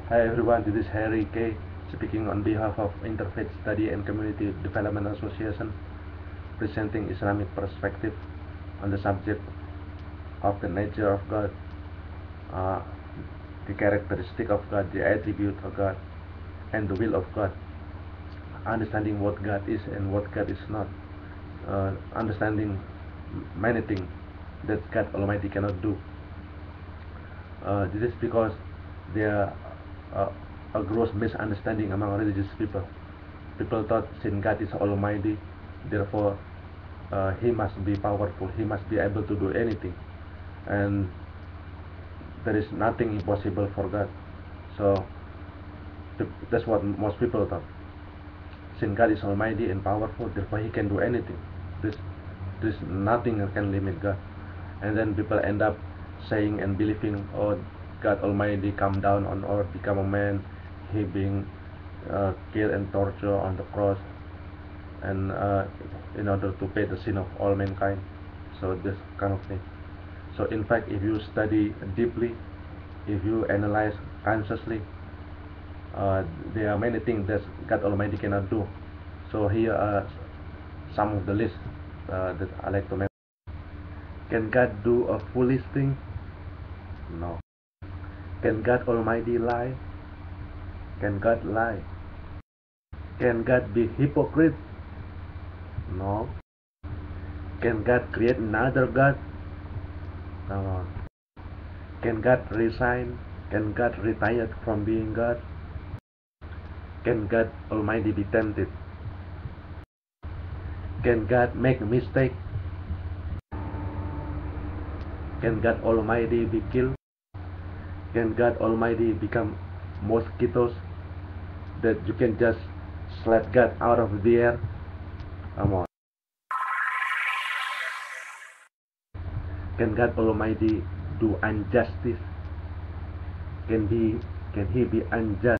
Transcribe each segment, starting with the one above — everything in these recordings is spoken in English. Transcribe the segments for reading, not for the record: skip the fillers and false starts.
Hi everyone, this is Harry K. speaking on behalf of Interfaith Study and Community Development Association, presenting Islamic perspective on the subject of the nature of God, uh, the characteristic of God, the attribute of God, and the will of God, understanding what God is and what God is not, understanding many things that God Almighty cannot do. This is because there are a gross misunderstanding among religious people. People thought since God is Almighty, therefore He must be powerful, He must be able to do anything, and there is nothing impossible for God. So that's what most people thought. Since God is Almighty and powerful, therefore He can do anything. There's nothing that can limit God. And then people end up saying and believing, oh, God Almighty come down on earth, become a man, He being killed and tortured on the cross, and in order to pay the sin of all mankind. So this kind of thing. So in fact, if you study deeply, if you analyze consciously, there are many things that God Almighty cannot do. So here are some of the list that I like to mention. Can God do a foolish thing? No. Can God Almighty lie? Can God lie? Can God be hypocrite? No. Can God create another God? No. Can God resign? Can God retire from being God? Can God Almighty be tempted? Can God make a mistake? Can God Almighty be killed? Can God Almighty become mosquitoes that you can just slap God out of the air? Come on. Can God Almighty do injustice? Can He be unjust?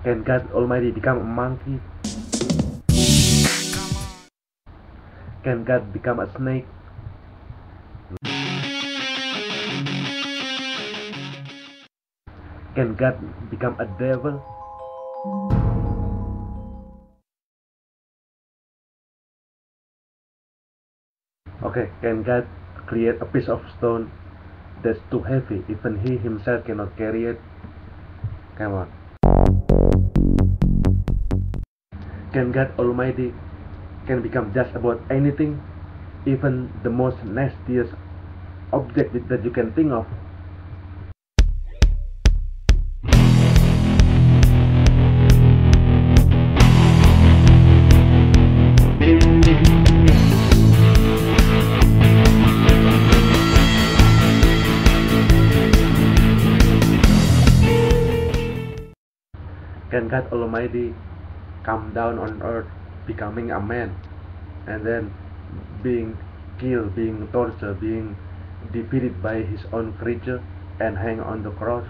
Can God Almighty become a monkey? Can God become a snake? Can God become a devil? Okay, can God create a piece of stone that's too heavy, even He Himself cannot carry it? Come on. Can God Almighty can become just about anything, even the most nastiest object that you can think of? Can God Almighty come down on earth, becoming a man, and then being killed, being tortured, being defeated by His own creature, and hang on the cross?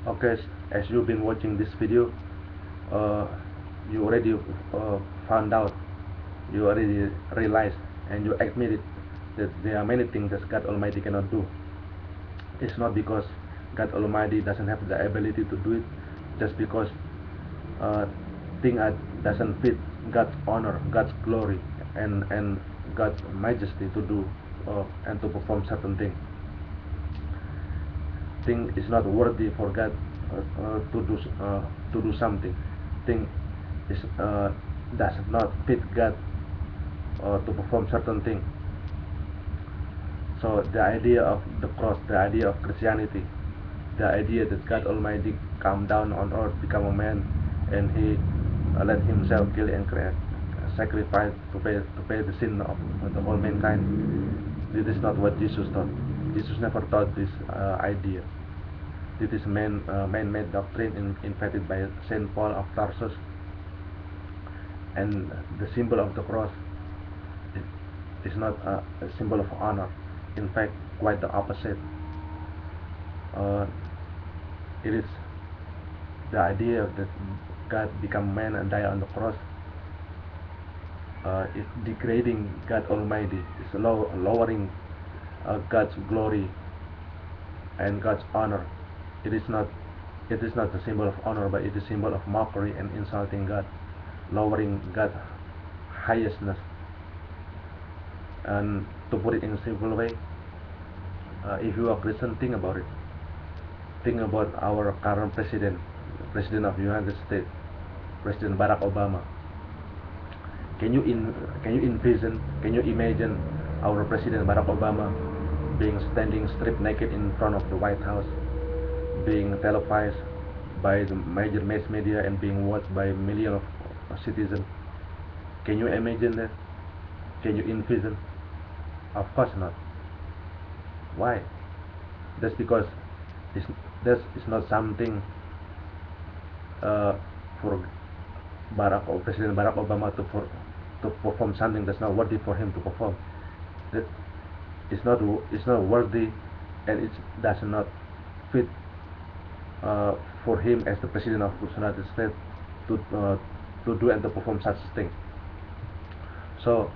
Okay, as you've been watching this video, you already found out, you already realized, and you admitted that there are many things that God Almighty cannot do. It's not because God Almighty doesn't have the ability to do it, just because thing doesn't fit God's honor, God's glory, and God's majesty to do and to perform certain things. Thing is not worthy for God to do something. Thing is does not fit God to perform certain thing. So the idea of the cross, the idea of Christianity, the idea that God Almighty come down on earth, become a man, and He let Himself kill and sacrifice to pay the sin of the whole mankind. This is not what Jesus taught. Jesus never taught this idea. This is man-made doctrine invented by Saint Paul of Tarsus, and the symbol of the cross is not a symbol of honor. In fact, quite the opposite. Uh, it is the idea that God become man and die on the cross is degrading God Almighty, is lowering God's glory and God's honor. It is not a symbol of honor, but it is a symbol of mockery and insulting God, lowering God's highestness. And to put it in a simple way, if you are Christian, think about it. Think about our current president of the United States, President Barack Obama. Can you envision? Can you imagine our President Barack Obama being standing stripped naked in front of the White House, being televised by the major mass media and being watched by millions of citizens? Can you imagine that? Can you envision? Of course not. Why? That's because this is not something for President Barack Obama to perform something that's not worthy for him to perform. That it's not worthy, and it does not fit for him as the president of the United States to do and to perform such a thing. So,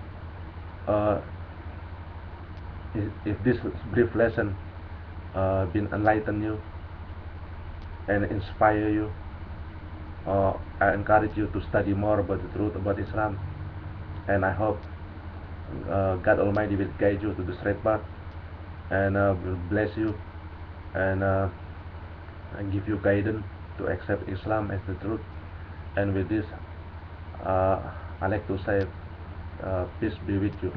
if this brief lesson been enlighten you and inspire you, I encourage you to study more about the truth about Islam, and I hope God Almighty will guide you to the straight path and will bless you and give you guidance to accept Islam as the truth. And with this, I like to say, peace be with you.